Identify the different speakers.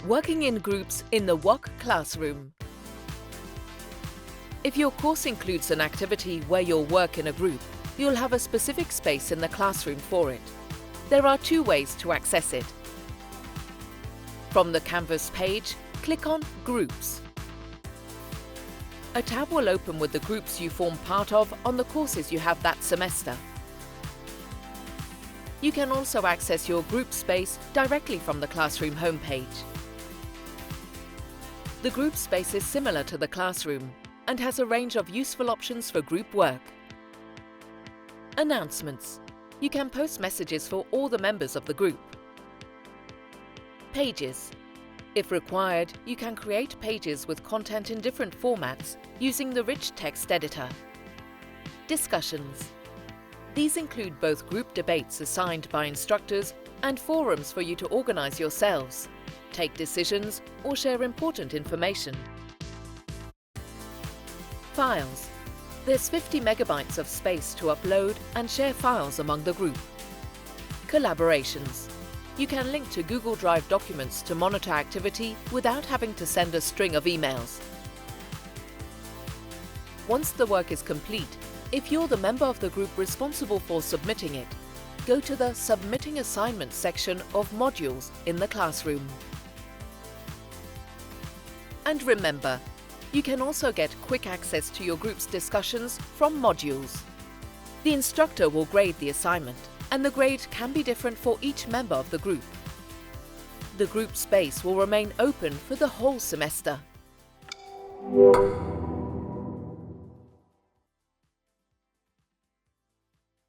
Speaker 1: Working in groups in the UOC classroom. If your course includes an activity where you'll work in a group, you'll have a specific space in the classroom for it. There are two ways to access it. From the Canvas page, click on Groups. A tab will open with the groups you form part of on the courses you have that semester. You can also access your group space directly from the classroom homepage. The group space is similar to the classroom and has a range of useful options for group work. Announcements. You can post messages for all the members of the group. Pages. If required, you can create pages with content in different formats using the rich text editor. Discussions. These include both group debates assigned by instructors and forums for you to organize yourselves, take decisions, or share important information. Files. There's 50 megabytes of space to upload and share files among the group. Collaborations. You can link to Google Drive documents to monitor activity without having to send a string of emails. Once the work is complete, if you're the member of the group responsible for submitting it, go to the Submitting Assignments section of Modules in the classroom. And remember, you can also get quick access to your group's discussions from Modules. The instructor will grade the assignment, and the grade can be different for each member of the group. The group space will remain open for the whole semester.